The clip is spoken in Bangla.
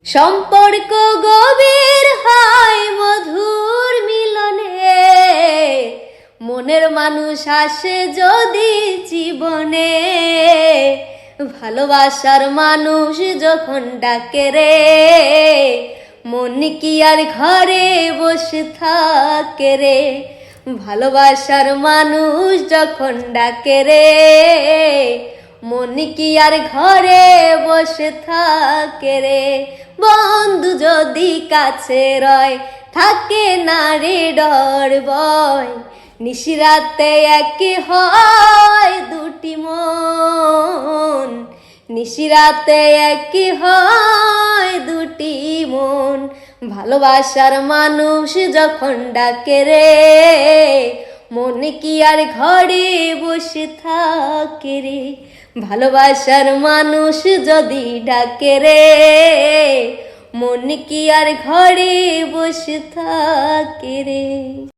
সম্পর্ক গভীর হয় মধুর মিলনে, মনের মানুষ আসে যদি জীবনে, ভালোবাসার মানুষ যখন ডাকে রে, মন কি আর ঘরে বসে থাকে রে। ভালোবাসার মানুষ যখন ডাকে রে, মন কি আর ঘরে বসে থাকে রে। বন্ধু যদি কাছে রয়, থাকে না রে ডর ভয়, নিশিরাতে এক হয় দুটি মন, নিশিরাতে এক হয় দুটি মন। ভালোবাসার মানুষ যখন ডাকে রে, মন কি আর ঘরে বসে থাকে রে। ভালোবাসার মানুষ যদি ডাকে রে, মন কি আর ঘরে বসে থাকে রে।